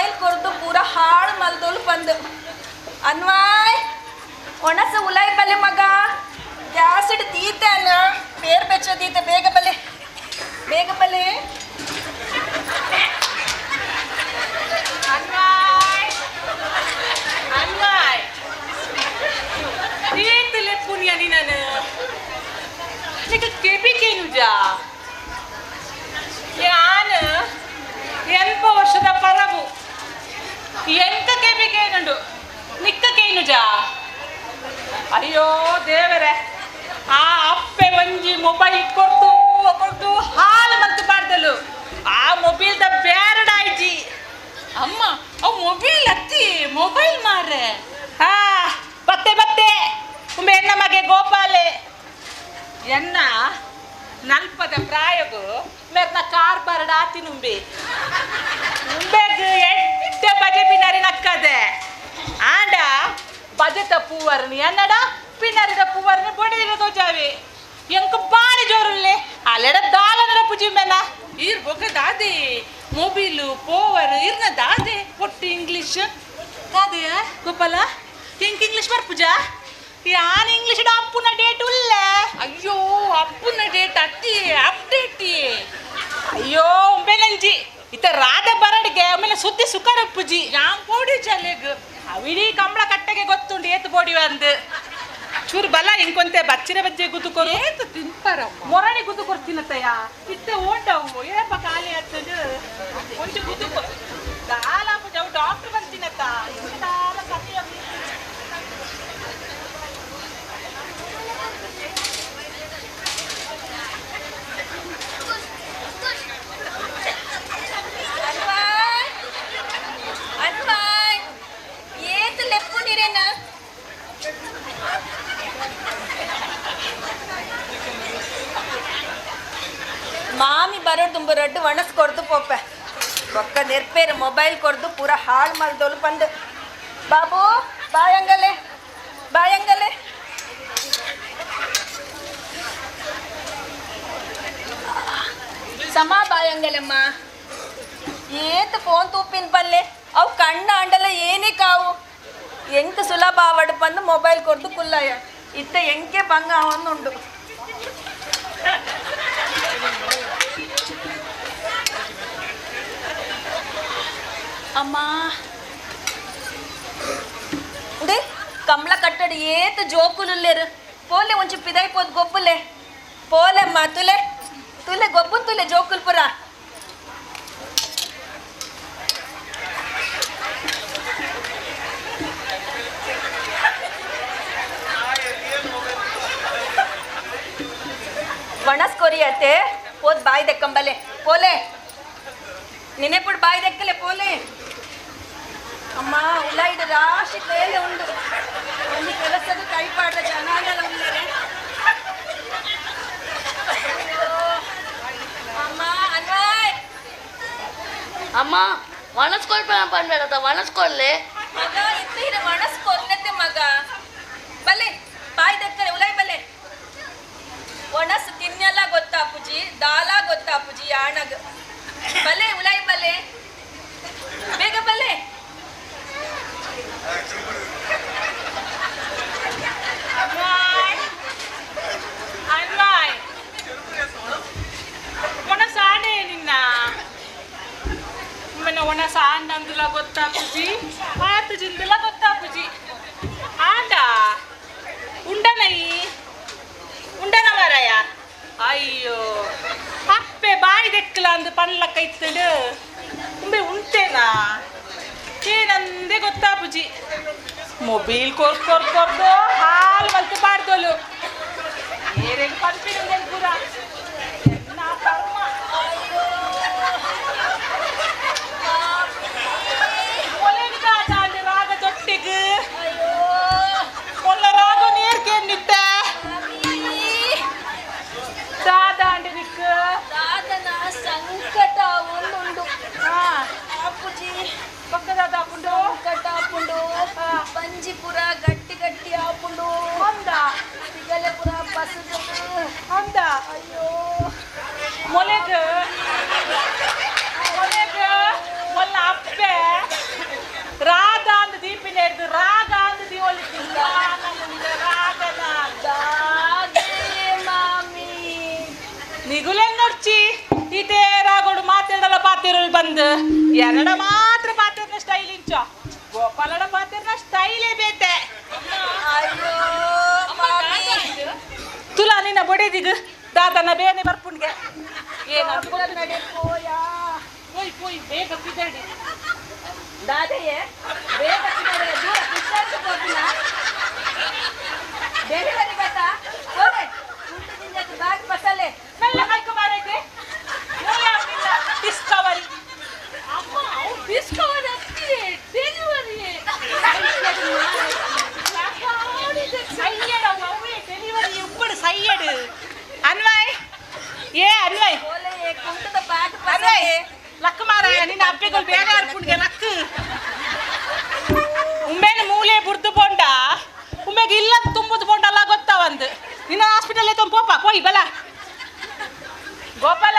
Mobile ಕೊರ್ದು ಪೂರ ಹಾಳು ಮಲ್ದೋಲು ಬಂದು ಅನ್ವಾಯ್ ಒಣಸ ಉಲಾಯ್ ಬಲೆ ಮಗ ಗ್ಯಾಸ್ ಇಡ್ ತೀತೆ ಅನ್ನ ಬೇರೆ ಬೆಚ್ಚೋದೀತೆ ಬೇಗ ಬಲೆ ಬೇಗ ಬಲೆ ಅನ್ವಾಯ್ ಅನ್ವಾಯ್ ಏತಲೆ ಪುಣ್ಯನಿ ನಾನು ನಿಕ ಕೆಬಿಕೇನು ಜಾ ಯಾನ್ 80 ವರ್ಷದ ಪರವು ಎಂತ ಕೆಬಿಕೇನುಂಡು ನಿಕ್ಕಕೇನು ಜಾ ಅಯ್ಯೋ ದೇವರೇ ಆ ಅಪ್ಪೆ ಒಂಜಿ ಮೊಬೈಲ್ ಕೊಡ್ದು ಹಾಲು ಮಲ್ತು ಪಾಡ್ದಲು ಆ ಮೊಬೈಲ್ದ ಬೇರಡಾಯ್ಜಿ ಅಮ್ಮ ಅವು ಮೊಬೈಲ್ ಅತ್ತಿ ಮೊಬೈಲ್ ಮಾರ್ರೆ ಹಾ ಬತ್ತೆ ಉಂಬೆ ಎನ್ನ ಮಗೆ ಗೋಪಾಲೆ ಎನ್ನ ನಲ್ಪದ ಪ್ರಾಯಗು ಮೇರ್ನ ಕಾರ್ ಬರಡ ಆತಿನುಂಬೆ ಉಂಬೆಗ್ ಎಡ್ಡೆ ಬಜೆ ಪಿನಾರಿ ನಕ್ಕದೆ ಆಂಡ ಬಜೆತ ಪೂವರ್ನಿ ಅನ್ನಡ ಪಿನಾರಿದ ಪೂವರ್ನಿ ಬೊಡಿದ ತೋಜಾವೆ ಎಂಕ ಬಾರಿ ಜೋರುಲ್ಲೆ ಅಲ್ಲೆಡ ದಾಲನಡ ಪುಜಿ ಮೇನ ಇರ್ ಬೊಕ ದಾದೆ ಮೊಬೈಲು ಪೋವರ್ ಇರ್ನ ದಾದೆ ಒಟ್ಟು ಇಂಗ್ಲಿಷ್ ದಾದೆಯ ಗೋಪಾಲ ಎಂಕ ಇಂಗ್ಲಿಷ್ ಬರ್ಪುಜಾ ಯಾನ್ ಇಂಗ್ಲಿಷ್ ಅಪ್ಪುನ ಡೇಟ್ ಉಲ್ಲ ಅಯ್ಯೋ ಅಪ್ಪುನ ಡೇಟ್ ಅತ್ತಿ ಅಪ್ಡೇಟ್ ಅಯ್ಯೋ ಉಂಬೆನಂಜಿ ಇತ ರಾಧ ಬರಡ್ಗೆ ಆಮೇಲೆ ಸುದ್ದಿ ಸುಖರ ಪುಜಿ ಯಾನ್ ಬೋಡಿ ಚಲೆಗ್ ಅವಿಡೀ ಕಂಬಳ ಕಟ್ಟೆಗೆ ಗೊತ್ತುಂಡು ಏತು ಬೋಡಿ ಅಂದು ಚೂರು ಬಲ ಇಂಕೊಂತೆ ಬಚ್ಚಿನ ಬಜ್ಜೆ ಗುದ್ದುಕೊರು ಏತು ತಿನ್ಪಾರಮ್ಮ ಮೊರಣಿ ಗುದ್ದು ಕೊಡ್ತೀನತ್ತಯ್ಯ ಇತ್ತೆ ಓಟವು ಏಪ ಖಾಲಿ ಆಗ್ತದೆ ಒಂಚು ಗುದ್ದು ಗಾಲ ಪುಜ ಡಾಕ್ಟರ್ ಬಂತೀನತ್ತ ಮಾಮಿ ಬರೋಡು ತುಂಬ ರಡ್ಡು ಒಣಸ್ ಕೊಡ್ದು ಪೋಪೆ ಒಕ್ಕ ನೆರ್ಪೇರು ಮೊಬೈಲ್ ಕೊಡ್ದು ಪೂರ ಹಾಳು ಮಲ್ದೋಲು ಬಂದು ಬಾಬು ಬಾಯಂಗಲೆ ಸಮ ಬಾಯಂಗಲೆಮ್ಮ ಏತು ಫೋನ್ ತೂಪಿನ ಪಲ್ಲೆ ಅವು ಕಣ್ಣ ಅಂಡಲ ಏನೇ ಕಾವು ಎಂಕ ಸುಲಭ ಆವಡು ಬಂದು ಮೊಬೈಲ್ ಕೊಡ್ದು ಕುಲ್ಲಯ್ಯ ಇತ್ತ ಎಂಕೆ ಬಂಗ ಅವನ್ನುಂಡು ಅಮ್ಮ ಉಡೆ ಕಮಲ ಕಟ್ಟಡಿ ಏತು ಜೋಕುಲುಲ್ಲೇರು ಪೋಲೆ ಒಂಚು ಪಿದಾಯ್ಪೋದು ಗೊಬ್ಬುಲೆ ಪೋಲೆಮ್ಮ ತುಲೆ ಗೊಬ್ಬು ತುಲೆ ಜೋಕುಲ್ಪುರ ವಣಸ್ ಕೊರಿಯತ್ತೆ ಪೋದ್ ಬಾಯಿ ದೆಕ್ಕಂಬಲೆ ಪೋಲೆ ನೆನೆಪುಡು ಬಾಯಿ ದೆಕ್ಕಲೆ ಪೋಲೆ ಅಮ್ಮ ಉಲಾಯಿದ ರಾಶಿ ಬೇಲೆ ಉಂಡು ಒಂದು ಕೆಲಸದ ಕೈಪಾಡ ಜನಾಗಲ ಉಳ್ಳರೆ ಅಮ್ಮ ಅನ್ವಾಯ್ ಅಮ್ಮ ವಣಸ್ಕೊಳ್ಬೇಡ ಪಂಡದ ವಣಸ್ಕೊಳ್ಳೆ ಮಗ ಇತ್ತೀರ ವಣಸ್ಕೊಲ್ಲತ್ತೆ ಮಗ ಬಲೆ ಬಾಯಿ ದೆಕ್ಕಲೆ ಉಲಾಯ್ ಬಲೆ ಒಣಸ್ ತಿನ್ನೆಲ್ಲ ಗೊತ್ತಾಪುಜಿ ದಾಲ ಗೊತ್ತಾಪುಜಿ ಯಾಣಗ ಬಲೆ ಉಲಾಯ್ ಬಲೆ ಬೇಗ ಬಲೆ ಅನ್ವಾಯ್ ಒಣಸಾಣೆ ನಿನ್ನ ಒಣಸ ಅನ್ನಂದಿಲ್ಲ ಗೊತ್ತಾಪುಜಿ ಆತು ಜಿಂದಿಲ್ಲ ಗೊತ್ತಾಪುಜಿ ಆಟ ಉಂಡನ ಮಾರಾಯ ಅಯ್ಯೋ ಅಪ್ಪೆ ಬಾಯಿ ದೆಕ್ಕಲ ಅಂದು ಪಣ್ಲಕ್ಕ ಇತ್ತಡು ಉಂಬೆ ಉಂಟೇನಾ ಏನಂದೆ ಗೊತ್ತಾಪುಜಿ ಮೊಬೈಲ್ ಕೊರ್ದು ಹಾಲು ಮಲ್ತು ಪಾಡ್ದೋಲು ಏನೇನು ಪಂಪಿನ ಪೂರ ರಾಗ ತೊಟ್ಟಿಗೆ ಕೊಲ್ಲ ರಾಗ ನೀರ್ಗೆ ನಿಟ್ಟ ದಾದಾಂಡಿ ನಿಕ್ಕ ದಾದನ ಸಂಕಟ ಒಂದುಂಡು ಆಪುಜಿ ಪಕ್ಕದಾದ ಹಾಕೊಂಡು ಸಂಕಟ ಆಪುಂಡು ಬಂಜಿಪುರ ಗಟ್ಟಿ ಗಟ್ಟಿ ಆಪುಂಡು ಅಂದ ಸಿಗಲೆಪುರ ಬಸದು ಅಂದ ಅಯ್ಯೋ ಮೊಲೆಗ ಮೊಲ್ಲ ಅಪ್ಪೆ ಅತ್ತು ಎರಡ ಮಾತ್ರ ಪಾತ್ರನ ಸ್ಟೈಲ್ ಇಂಚು ಗೋಪಾಲನ ಪಾತ್ರನ ಸ್ಟೈಲೇ ಬೇತೆ ಅಯ್ಯೋ ಮಾಮಿ ತುಲಾ ನಿನ್ನ ಬೊಡೆದಿಗ ದಾದನ ಬೇನೆ ಬರ್ಪುಣ್ಗೆ ಏನಂತ ನಡೆ ಪೋಯಾ ಪೋಯ್ ಪೋಯ್ ಬೇಗ ಬಿದ್ದಾಡಿ ದಾದೆಯೇ ಬೇಗ ತಿನ್ನೋದ್ರೆ ದೂರ ವಿಚಾರಿಸಿ ಹೋಗಿಲ್ಲ ಡೆಲಿವರಿ ಬತ್ತಾ ಹೋದೆ ಉಂಟು ತಿಂಜಕ್ಕೆ ಬ್ಯಾಗ್ ಬಸಲೆ ಮೆಲ್ಲ ಕೈಕು ಮಾರೈತೆ ಡಿಸ್ಕವರಿ ಅಮ್ಮ ಡಿಸ್ಕವರಿ ಅತ್ತಿ ಡೆಲಿವರಿ ಸೈಯಡ್ ಅವೇ ಡೆಲಿವರಿ ಉಪ್ಪಡು ಸೈಯಡ್ ಅನ್ವಯ್ ಏ ಅನ್ವಯ್ ಓಲೆ ಕುಂಟದ ಬ್ಯಾಗ್ ಅನ್ವಯ್ ಬಸಲೆ ಲಕ್ ಮಾರಾಯ ನಿನ್ನ ಅಪ್ಪೆಗಳು ಬೇಗ ಅರ್ಪುಣ್ಗೆ ಲಕ್ ಉಮ್ಮೇನ ಮೂಲೆ ಬುಡ್ದು ಬೋಂಡ ಉಮ್ಮೆಗೆ ಇಲ್ಲ ತುಂಬುದು ಬೋಂಡಲ್ಲ ಗೊತ್ತಾವಂದು ನಿನ್ನ ಹಾಸ್ಪಿಟಲ್ ಐತ ಪೋಪ ಪೋಯ್ ಬಲ ಗೋಪಾಲ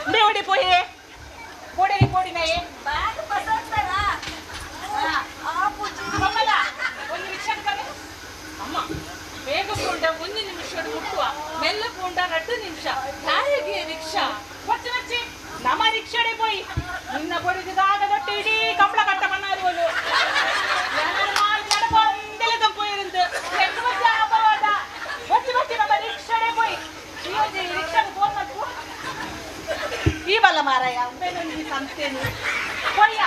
ಉಂಡೆ ಹೊಡಿ ಪೋಯೆ ಪೋಡಿ ಪೋಡಿ ನಾಯೆ ಬ್ಯಾಗ್ ಬಸಲ್ತಾರ ಆ ಪೂಜಿ ಗೋಪಾಲ ಒಂದು ನಿಮಿಷ ಅಮ್ಮ ಬೇಗ ಪೋಂಡ ಒಂದು ನಿಮಿಷ ಮುಟ್ಟುವ ಮೆಲ್ಲ ಪೋಂಡ 2 ನಿಮಿಷ ಯಾರಿಗೆ ರಿಕ್ಷಾ ವಚ್ಚಿ ವಚ್ಚಿ ನಮ್ಮ ರಿಕ್ಷಾಡೆ ಪೋಯ್ ನಿನ್ನ ಬಡಿದಾಗ ದೊಡ್ಡ ಇಡೀ ಕಂಬಳ ಕಟ್ಟ ಮಣ್ಣಾರುವನು ನಡಕೊಂಡೆಲೆ ತಂಪೋಯಿರಂದು ಎಷ್ಟು ವಚ್ಚಿ ಆಪವಾದ ವಚ್ಚಿ ವಚ್ಚಿ ನಮ್ಮ ರಿಕ್ಷಾಡೆ ಪೋಯ್ ಈ ರಿಕ್ಷಾಗೆ ಫೋನ್ ಮಾಡ್ಕೊ ಈ ಬಲ್ಲ ಮಾರಾಯ ಉಂಬೇನು ನೀ ಸಂತೇನು ಪೋಯ್ಯ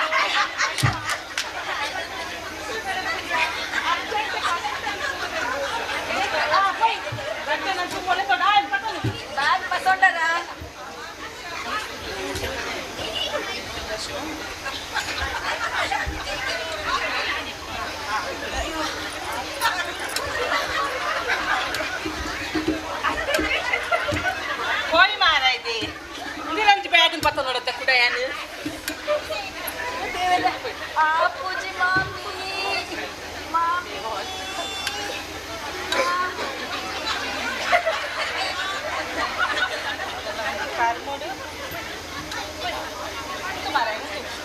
ಬ್ಯಾಗ್ ಬಸೊಂಡರ ಹೋಯ್ ಮಾರಾಯ್ತಿ ಮುಂದಿನಂಚು ಬ್ಯಾಗಿನ ಪತ್ತ ನೋಡುತ್ತೆ ಕೂಡ ಏನು ಆ ಪೂಜಿ ಮಾಮಿ ಮಾಮಿ ಕಾರ್ಮೋಡು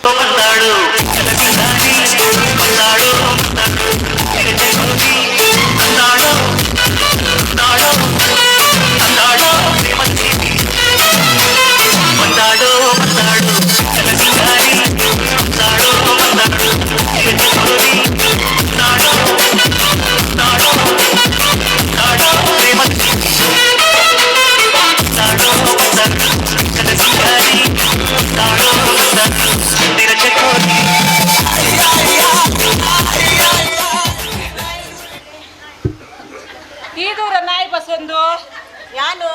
ಬಂದಾಡು ಬಂದಾಡು ಬಂದಾಡು ಬಂದಾಡು ಬಂದಾಡು ಬಂದಾಡು ಬಂದಾಡು ಕಲಸಿದಾರಿ ಬಂದಾಡು ಬಂದಾಡು ನಾಡು ನಾಡು ನಾಡು ಪ್ರೇಮದಿ ನಾಡು ಬಂದಾಡು ಕಲಸಿದಾರಿ ನಾಡು ಬಂದಾಡು ತಿರಚಕೋರಿ ಈ ದೂರ ನಾಯಿ ಬಸ್ ಒಂದು ಯಾನು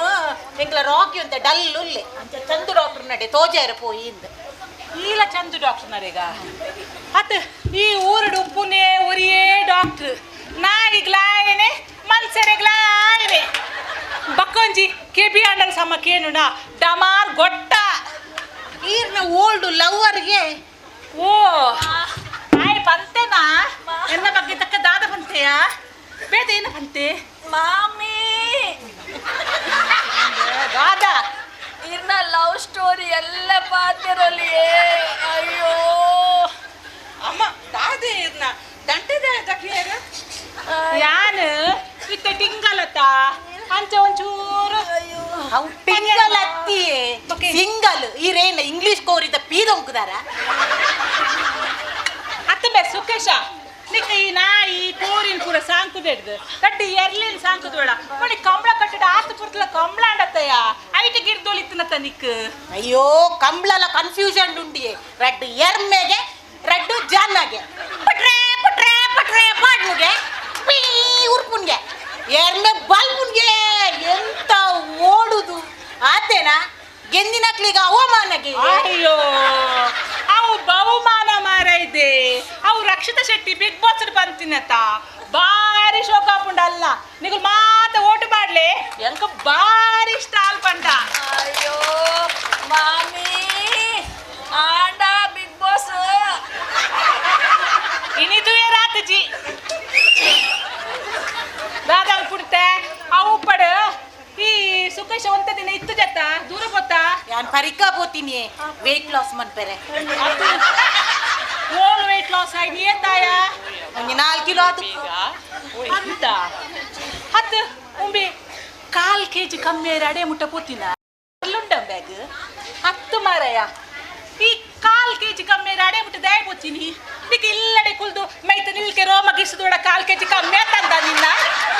ಎಂಗ್ಲ ರಾಕಿ ಅಂತ ಡಲ್ ಉಲ್ಲೆ ಅಂಚ ಚಂದು ಡಾಕ್ಟರ್ ನಡೆ ತೋಜಾರ ಪೋಯಿಂದ ಈಲ ಚಂದು ಡಾಕ್ಟರ್ ನರೇಗ ಅತ್ ಈ ಊರುಡು ಉಪ್ಪುನೇ ಒರಿಯೇ ಡಾಕ್ಟರ್ ನಾಯಿಗ್ಲಾಯನೆ ಮನ್ಸರೆಗ್ಲಾಯನೆ ಬಕ್ಕೊಂಜಿ ಕೆಬಿ ಅಂಡಲ್ ಸಮ ಕೇನುಡ ಡಮಾರ್ ಗೊಟ್ಟ ಈರ್ನ ಓಲ್ಡ್ ಲವ್ವರ್ಗೆ ಓ ನಾಯಿ ಬಂತೆನಾ ಎನ್ನ ಬಗ್ಗೆ ತಕ್ಕ ದಾದ ಬಂತೆಯ ಬೇದ ಏನು ಬಂತೆ ಮಾಮಿ ದಾದ ಇರ್ನ ಲವ್ ಸ್ಟೋರಿ ಎಲ್ಲ ಪಾತಿರಲಿಯೇ ಅಯ್ಯೋ ಅಮ್ಮ ದಾದ ಇರ್ನ ದಂಟದ ತಕ್ಲಿಯಾಗ ಯಾನು ಇತ್ತ ಟಿಂಗಲತ್ತ ಅಂಚ ಒಂಚೂರು ಅವು ಟಿಂಗಲ್ ಅತ್ತಿಯೇ ಸಿಂಗಲ್ ಈರೇನ ಇಂಗ್ಲಿಷ್ ಕೋರಿದ ಪೀದ ಉಂಕುದಾರ ಅತ್ತ ಬೇ ಸುಖೇಶ ನಿಕ್ಕ ಈ ನಾಯಿ ಕೋರಿನ ಪೂರ ಸಾಂಕುದೆಡ್ದು ಕಡ್ಡಿ ಎರ್ಲಿನ ಸಾಂಕುದೋಳ ನೋಡಿ ಕಂಬಳ ಕಟ್ಟಡ ಆತು ಪುರ್ತಲ ಕಂಬಳ ಅಂಡತ್ತಯ್ಯ ಐಟ ಗಿರ್ದೋಳಿತ್ತನತ್ತ ನಿಕ್ ಅಯ್ಯೋ ಕಂಬ್ಳಲ ಕನ್ಫ್ಯೂಷನ್ ಉಂಡಿಯೇ ರೆಡ್ ಎರ್ಮೆಗೆ ರೆಡ್ ಜಾನಾಗೆ ಪಟ್ರೆ ಪಟ್ರೆ ಪಟ್ರೆ ಪಾಡ್ನುಗೆ ಪೀ ಉರ್ಪುನ್ಗೆ ಎರ್ಮೆ ಬಲ್ಪುನ್ಗೆ ಎಂತ ಓಡುದು ಆತೇನಾ ಗೆಂದಿನಕ್ಲಿಗ ಅವಮಾನಗೆ ಅಯ್ಯೋ ಅವು ಬಹುಮಾನ ಮಾರೈದೆ ಅವು ರಕ್ಷಿತಾ ಶೆಟ್ಟಿ ಬಿಗ್ ಬಾಸ್ ಬಂತಿನತ್ತ ಬಾರಿ ಶೋಕಾಪುಂಡ ನಿಗು ಮಾತ ಓಟು ಮಾಡ್ಲೆ ಎಂಕ ಬಾರಿ ಇಷ್ಟ ಆಲ್ಪಂಡ ಅಯ್ಯೋ ಮಾಮಿ ಆಂಡ ಬಿಗ್ ಬಾಸ್ ಇನಿದು ರಾತಜಿ ದಾದಾಲ್ ಪುಡ್ತೆ ಅವು ಪಡ ಈ ಸುಖೇಶ ಒಂತ ದಿನ ಇತ್ತು ಜತ್ತ ದೂರ ಗೊತ್ತಾ ಯಾನ್ ಪರಿಕಾ ಬೋತೀನಿ ವೆಯ್ಟ್ ಲಾಸ್ ಮನ್ಪೆರೆ ಓಲ್ ವೆಯ್ಟ್ ಲಾಸ್ ಆಗಿ ಏತಾಯ ಒಂಜಿ 4 ಕಿಲೋ ಅದು ಅಂತ ಹತ್ತು ಉಂಬಿ 1/4 kg ಕಮ್ಮಿ ಅಡೆ ಮುಟ್ಟ ಪೋತಿನ ಅಲ್ಲುಂಡ ಬ್ಯಾಗ್ ಹತ್ತು ಮಾರಯ್ಯ kg ಕಮ್ಮಿ ರಾಡೆ ಬಿಟ್ಟು ದಯ ಬೊಚ್ಚಿನಿ ನಿಕ್ಕೆ ಇಲ್ಲಡೆ ಕುಲ್ದು ಮೈತ ನಿಲ್ಕೆ ರೋಮ ಗಿಸುದೋಡ 1/4 kg ಕಮ್ಮಿ ತಂದ ನಿನ್ನ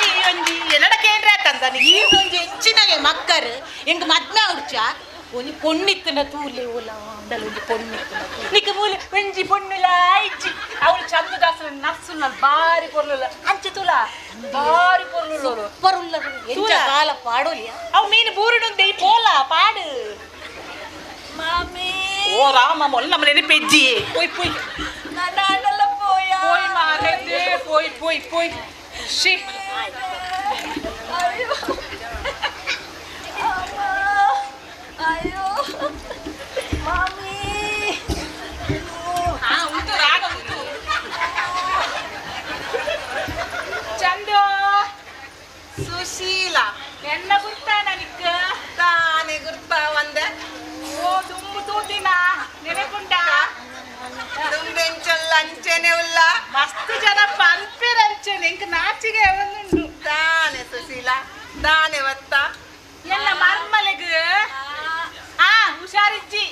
ಈ ಒಂಜಿ ಎನ್ನಡ ಕೇಂದ್ರ ತಂದ ನೀ ಈ ಒಂಜಿ ಹೆಚ್ಚಿನಗೆ ಮಕ್ಕರು ಎಂಗ್ ಮದ್ಮೆ ಉಡ್ಚ ಒಂಜಿ ಪೊಣ್ಣಿತ್ತನ ತೂಲೆ ಓಲ ಅಂಡಲ ಒಂಜಿ ಪೊಣ್ಣಿತ್ತನ ನಿಕ್ಕೆ ಮೂಲೆ ಒಂಜಿ ಪೊಣ್ಣುಲ ಇಜ್ಜಿ ಅವಳು ಚಂದ ದಾಸನ ನರ್ಸುನ ಬಾರಿ ಪೊರ್ಲುಲ ಅಂಚೆ ತುಲ ಬಾರಿ ಪೊರ್ಲುಲೋಳು ಪರುಲ್ಲ ಎಂಚ ಕಾಲ ಪಾಡೋಲಿಯ ಅವು ಮೀನು ಬೂರುಡುಂದೆ ಈ ಪೋಲ ಪಾಡು മാമി ഓ രാമ മോൾ നമ്മളെ പെജ്ജി പോയി പോയി നാനാണല്ലോ പോയാ പോയി മാറേ പോയി പോയി പോയി ശി അയ്യോ അമ്മ അയ്യോ മാമി ആ ഉಂಟು ರಾಗ ಉಂಟು ಚಂದು ಸುಶೀಲ ಎನ್ನ ಗುರ್ತಾನ ನಿಕ್ಕ ತಾನೆ ಗುರ್ತ ಒಂದೆ ಓ ದುಮ್ಮು ತೂತಿನ ನೆನಪುಂಟ ದುಂಬೆಂಚಲ್ಲ ಅಂಚೆನೆ ಉಲ್ಲ ಮಸ್ತ್ ಜನ ಪಂಪಿರಂಚನೆ ಇಂಕ ನಾಚಿಗೆ ಅವನುಂಡು ತಾನೆ ಸುಶೀಲ ತಾನೆ ಒತ್ತ ಎಲ್ಲ ಮರ್ಮಲೆಗ್ ಆ ಹುಷಾರಿಜ್ಜಿ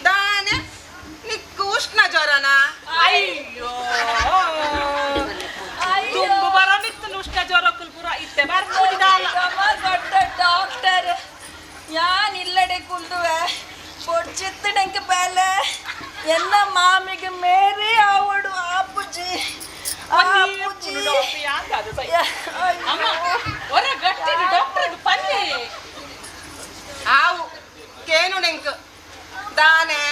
ತಾನೆ ನಿಕ್ಕು ಉಷ್ಣ ಜ್ವರನ ಅಯ್ಯೋ ತುಂಬು ಬರೋನಿತ್ತು ಉಷ್ಣ ಜ್ವರ ಕುಲ್ಪುರ ಇತ್ತೆ ಬರ್ಬೋದಿದಲ್ಲ ഡോക്ടർ ഞാൻ ഇല്ലടെ കുണ്ടുവേ പൊടിച്ചിട്ടെനിക്ക് പേല എന്ന മാമിക്ക് മേരി ആവോടു ആപ്പുജി ആപ്പുജി ಆವು ಕೇನು ನೆಂಕ್ ದಾನೆ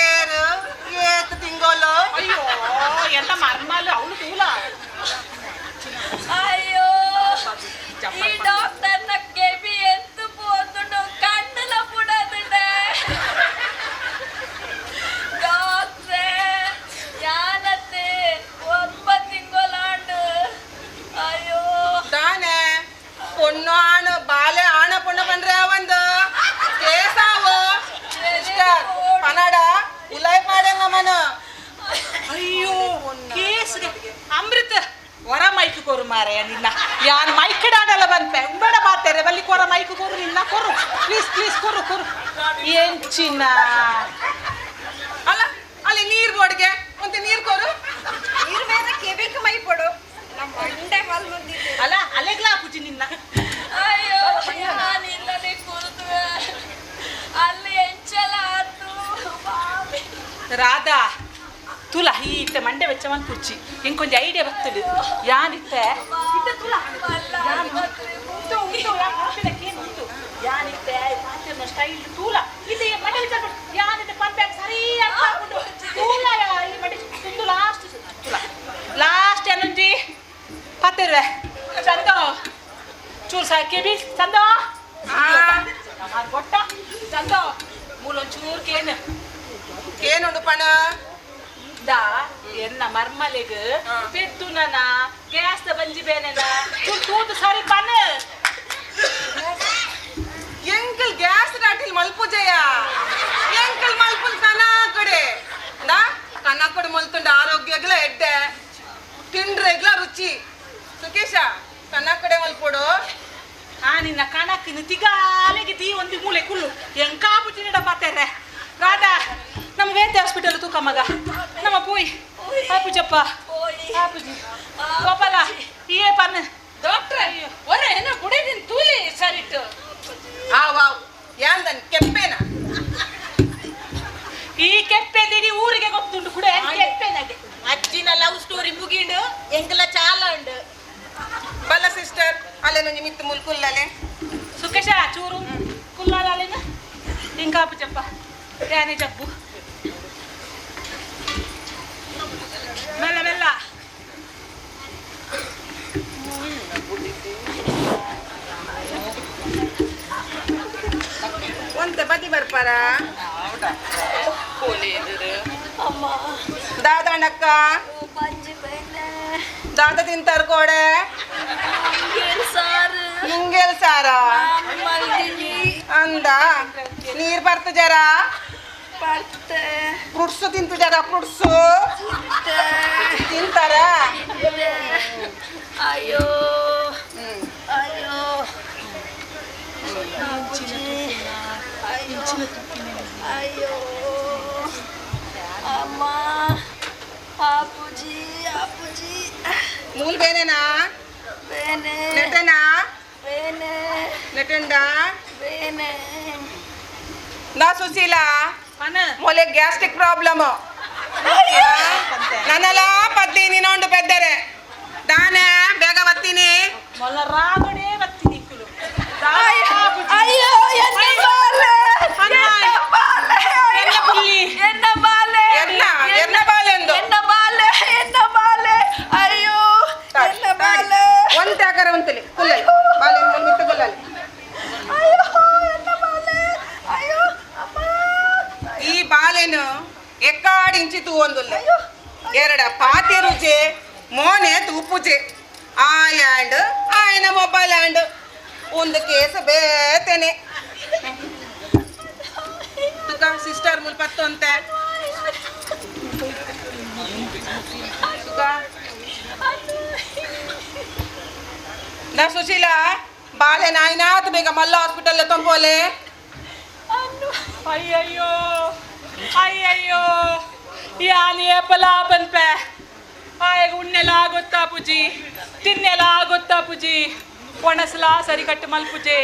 ಏರು ಏತು ತಿಂಗೋಲು ಅಯ್ಯೋ ಎಲ್ಲ ಮರ್ಮಲು ಅವಳು ತೂಲ അയ്യോ ഈ ഡോക്ടറിനെ കെവി എന്ത് പോത്തുണ്ടോ കണ്ണില പുടതുണ്ട് ഡോക്ടറെ ഞാനത്തെ 9 തിങ്കളാണ്ട് അയ്യോ ದಾನೆ பொண்ணு ஆணு ಬಾಲೆ ಆಣ பொண்ணு பண்ற ಒಂದು ಕೇಸಾವು ಸಿಸ್ಟರ್ ಕನ್ನಡ ಉಲೈ ಪಾಡೆಂಗ ಮನ ಅಯ್ಯೋ ಕೇಸ್ಗೆ ಅಮೃತ ಹೊರ ಮೈಕ್ ಕೊರು ಮಾರಯ್ಯ ನಿನ್ನ ಯಾನ್ ಮೈಕ್ ಡಾಡಲ್ಲ ಬಂತೆ ಉಂಬಡ ಬಾತಾರೆ ಬಲ್ಲಿ ಕೊರ ಮೈಕ್ ಕೊರು ನಿನ್ನ ಕೊರು ಪ್ಲೀಸ್ ಪ್ಲೀಸ್ ಕೊರು ಕೊರು ಎಂಚಿನ ಅಲ್ಲ ಅಲ್ಲಿ ನೀರ್ ಬೋಡ್ಗೆ ಒಂದು ನೀರ್ ಕೊರು ನೀರ್ ಮೇಲೆ ಕೆಬಿಕ್ ಮೈ ಪಡು ನಮ್ಮ ಮಂಡೆ ಹಾಲ್ ಬಂದಿದೆ ಅಲ್ಲ ಅಲೆಗ್ಲಾ ಪುಜಿ ನಿನ್ನ ಅಯ್ಯೋ ನಾನು ಇಲ್ಲದೆ ಕೂರುತ್ತವೆ ಅಲ್ಲಿ ಎಂಚಲ ಆತು ಮಾಮಿ ರಾಧಾ ತುಲ ಈತ ಮಂಡೆ ಬೆಚ್ಚವನ್ ಕುಚ್ಚಿ ಇಂಕೊಂಜಿ ಐಡಿಯಾ ಬರ್ತದೆ ಯಾನಿತ್ತೆ ಇತ್ತೆ ತುಲ ಉಂಟು ಉಂಟು ಉಂಟು ಯಾನಿತ್ತೆ ಪಾತಿರ್ನ ಸ್ಟೈಲ್ ತೂಲ ಇದು ಮಂಡೆ ವಿಚಾರ ಯಾನಿತ್ತೆ ಪಂಪ್ಯಾಕ್ ಸರಿ ಹಾಕೊಂಡು ತೂಲ ಈ ಮಂಡೆ ತುಂದು ಲಾಸ್ಟ್ ತುಲ ಲಾಸ್ಟ್ ಏನಂಜಿ ಪತ್ತಿರ್ವೆ ಚಂದ ಚೂರು ಸಾಕಿ ಬಿ ಚಂದ ಗೊಟ್ಟ ಚಂದ ಮೂಲೊಂಚೂರು ಕೇನು ಏನುಂಡು ಪಣ da enna marmaleg pettuna gas da banji benena tutu sari panne ಎಂಕಲ್ ಗ್ಯಾಸ್ ರಾಟಿಲ್ ಮಲ್ಪುಜಯ ಎಂಕಲ್ ಮಲ್ಪುಲ್ ಕನ ಕಡೆ ನಾ ಕನ ಕಡೆ ಮಲ್ತುಂಡ ಆರೋಗ್ಯಗ್ಲ ಎಡ್ಡೆ ತಿಂಡ್ರೆಗ್ಲ ರುಚಿ ಸುಕೇಶ ಕನ ಕಡೆ ಮಲ್ಪೊಡು ಆ ನಿನ್ನ ಕಣಕ್ಕಿನ ತಿಗಾಲೆಗೆ ತೀ ಒಂದು ಮೂಲೆ ಕುಲ್ಲು ಎಂಕಾಪುಚಿನಿಡ ಪಾತೆರೆ ರಾಧಾ ನಮ್ಮ ವೇದ ಹಾಸ್ಪಿಟಲ್ ತೂಕ ಮಗ ನಮ್ಮ ಪೋಯ್ ಆಪುಜಪ್ಪ ಆಪುಜಿ ಗೋಪಾಲ ಏ ಪನ್ನ ಡಾಕ್ಟ್ರೆ ಒರೆ ಏನೋ ಬುಡೇದಿನ ತೂಲಿ ಸರಿಟ್ಟು ವಾವ್ ಯಾಂದನ್ ಕೆಂಪೇನ ಈ ಕೆಪ್ಪೆದಿಡಿ ಊರಿಗೆ ಗೊತ್ತುಂಟು ಕೂಡ ಕೆಪ್ಪೆನಗೆ ಅಜ್ಜಿನ ಲವ್ ಸ್ಟೋರಿ ಮುಗಿಂಡು ಎಂಕಲ ಚಾಲ ಉಂಡು ಬಲ್ಲ ಸಿಸ್ಟರ್ ಅಲ್ಲೇ ನಂಜಿ ಮಿತ್ತು ಮುಲ್ಕುಲ್ಲಲೆ ಸುಖೇಶ ಚೂರು ಕುಲ್ಲಾಲೇನ ಇಂಕಾಪು ಜಪ್ಪ ಯಾನೆ ಜಬ್ಬು ಮೆಲ್ಲ ಮೆಲ್ಲ ಒಂತೆ ಬದಿ ಬರ್ಪಾರ ಅಮ್ಮ ದಾದಣ್ಣಕ್ಕ ಪಂಜಿ ಬೇನೆ ದಾದ ತಿಂತಾರ ಕೋಡೆ ಸಾರು ನಿಂಗೆಲ್ ಸಾರ ಮಲ್ದಿನಿ ಅಂದ ನೀರ್ ಬರ್ತು ಜರ ಪತ್ತೆ ಫ್ರೂಟ್ಸು ತಿಂತು ಜರ ಫ್ರೂಟ್ಸು ತಿಂತಾರ ಅಯ್ಯೋ ಅಯ್ಯೋ ಅಯ್ಯೋ ಅಮ್ಮ ಆಪುಜಿ ಆಪುಜಿ ಮೂಲ್ ಬೇನೆನಾ ಬೇನೆ ನೆಟನಾ ಬೇನೆ ನೆಟಂಡ ಬೇನೆ ನಾ ಸುಶೀಲ ಅನ ಮೊಲೆ ಗ್ಯಾಸ್ಟ್ರಿಕ್ ಪ್ರಾಬ್ಲಮ್ ನನ್ನಲ್ಲ ಪದ್ಲಿ ನೀನೊಂದು ಬೆದ್ದರೆ ದಾನೆ ಬೇಗ ಬರ್ತೀನಿ ಮೊಲ ರಾಗಡೆ ಬತ್ತಿ ನಿಕ್ಕಲು ಅಯ್ಯೋ ಎನ್ನ ಬಾಲೆ ಎನ್ನ ಪುಲ್ಲಿ ಎನ್ನ ಬಾಲೆ ಎನ್ನ ಬಾಲೆಂದು ಎನ್ನ ಬಾಲೆ ಅಯ್ಯೋ ಎನ್ನ ಬಾಲೆ ಒಂದ್ ಆಕಾರ ಒಂತಲಿ ಕುಲ್ಲಲ್ಲಿ ಬಾಲೆ ಮಿಟ್ಟು ಕುಲ್ಲಲ್ಲಿ ಅಯ್ಯೋ ಎನ್ನ ಬಾಲೆ ಅಯ್ಯೋ ಅಮ್ಮ ಈ ಬಾಲೆನು ಎಕ್ಕಾಡಿಂಚಿ ತೂವೊಂದುಲ್ಲ ಎರಡ ಪಾತಿ ರುಚಿ ಮೋನೆ ತೂಪುಜೆ ಆ ಲ್ಯಾಂಡ್ ಆಯ್ನ ಮೊಬೈಲ್ ಲ್ಯಾಂಡ್ ಒಂದು ಕೇಸ ಬೇತೇನೆ ತುಕ ಸಿಸ್ಟರ್ ಮುಲ್ಪತ್ತು ಅಂತ ತುಕ ನಾ ಸುಶೀಲ ಬಾಲೆ ನಾಯಿನಾತ್ ಬೇಗ ಮಲ್ಲ ಹಾಸ್ಪಿಟಲ್ ತಂಬೋಲೆ ಅಯ್ಯಯ್ಯೋ ಅಯ್ಯಯ್ಯೋ ಯಾನಿ ಏಪಲಾ ಬನ್ಪೆ ಆಯಗ ಉಣ್ಣೆಲ ಗೊತ್ತಾ ಪೂಜಿ ತಿನ್ನೆಲ ಗೊತ್ತಾ ಪೂಜಿ ಒಣಸಲ ಸರಿ ಕಟ್ಟು ಮಲ್ಪುಜೆ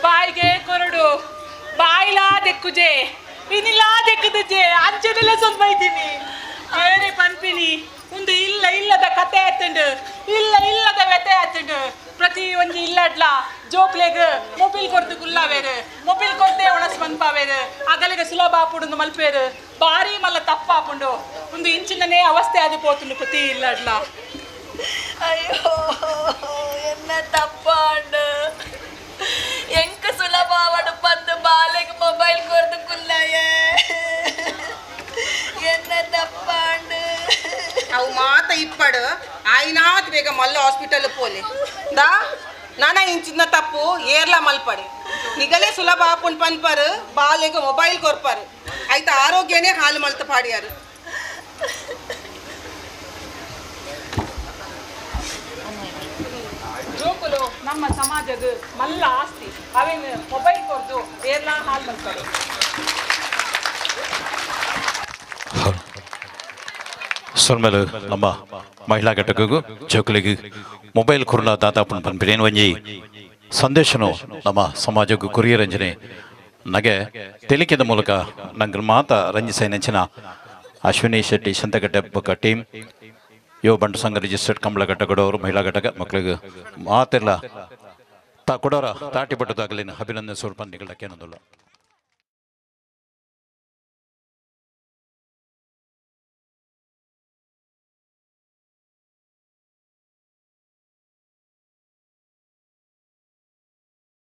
ಬಾಯಿಗೆ ಕೊರಡು ಬಾಯಿಲಾ ದೆಕ್ಕುಜೆ ಇನಿಲಾ ದೆಕ್ಕುದಜೆ ಅಂಚನೆಲ್ಲ ಸ್ವಲ್ಪ ಬೈತೀನಿ ಅಯ್ಯನೇ ಪನ್ಪಿನಿ ಒಂದು ಇಲ್ಲದ ಕತೆ ಆತಂಡು ಇಲ್ಲದ ವ್ಯತೆ ಆತಂಡು ಪ್ರತಿ ಒಂದು ಇಲ್ಲಡ್ಲ ಜೋಕ್ಲೆಗ್ ಮೊಬೈಲ್ ಕೊರ್ದು ಗುಲ್ಲಾವೇರು ಮೊಬೈಲ್ ಕೊರ್ದೆ ಒಣಸ್ ಮನ್ಪಾವೇರು ಅಗಲಿಗೆ ಸುಲಭ ಆಪುಡು ಮಲ್ಪೇರು ಭಾರಿ ಮಲ್ಲ ತಪ್ಪಾಪುಂಡು ಒಂದು ಇಂಚಿನನೇ ಅವಸ್ಥೆ ಅದು ಪೋತುಂಡು ಪ್ರತಿ ಇಲ್ಲಡ್ಲ ಅಯ್ಯೋ ಎನ್ನ ತಪ್ಪಾಂಡು ಎಂಕ ಸುಲಭ ಅವಡು ಬಂದು ಬಾಲೆಗೆ ಮೊಬೈಲ್ ಕೊರ್ದು ಕುಲ್ಲಯೇ ಎನ್ನ ತಪ್ಪಾಂಡು ಅವು ಮಾತ ಇಪ್ಪಡು ಆಯ್ನಾತ್ ಬೇಗ ಮಲ್ಲ ಹಾಸ್ಪಿಟಲ್ ಪೋಲೆ ದಾ ನಾನ ಇಂಚಿನ ತಪ್ಪು ಏರ್ಲ ಮಲ್ಪಡೆ ನಿಗಲೇ ಸುಲಭ ಆಪುಂಡ್ ಪನ್ಪರು ಬಾಲೆಗೆ ಮೊಬೈಲ್ ಕೊರ್ಪರು ಆಯ್ತು ಆರೋಗ್ಯನೇ ಹಾಲು ಮಲ್ತ ಪಾಡ್ಯಾರು ಜೋಕುಲು ನಮ್ಮ ಸಮಾಜದ ಮಲ್ಲ ಆಸ್ತಿ ಅವೇನು ಮೊಬೈಲ್ ಕೊರ್ದು ಏರ್ಲಾ ಹಾಲ್ ಮಲ್ತಾರೆ ಸೊಲ್ಮೇಲೆ ನಮ್ಮ ಮಹಿಳಾ ಘಟಕಗೂ ಜೋಕುಲಿಗೂ ಮೊಬೈಲ್ ಕುರ್ಲ ದಾತಾಪುನ್ ಪನ್ಪಿರೇನು ಒಂಜಿ ಸಂದೇಶನು ನಮ್ಮ ಸಮಾಜಕ್ಕೂ ಕುರಿಯ ರಂಜನೆ ನಗೆ ತೆಲಿಕೆದ ಮೂಲಕ ನಂಗೆ ಮಾತ ರಂಜಿಸೈ ನೆಂಚಿನ ಅಶ್ವಿನಿ ಶೆಟ್ಟಿ ಸಂತಗಟ್ಟೆ ಬೊಕ್ಕ ಟೀಮ್ ಯೋ ಬಂಡು ಸಂಘ ರಿಜಿಸ್ಟರ್ಡ್ ಕಂಬಳ ಘಟಕದವರು ಮಹಿಳಾ ಘಟಕ ಮಕ್ಕಳಿಗೆ ಮಾತೆಲ್ಲ ಕೊಡೋರ ತಾಟಿ ಬಟ್ಟದಾಗಲಿನ ಅಭಿನಂದನೆ ಸ್ವರೂಪ ನಿಗಳಕ್ಕೆ ಏನೊಂದಿಲ್ಲ.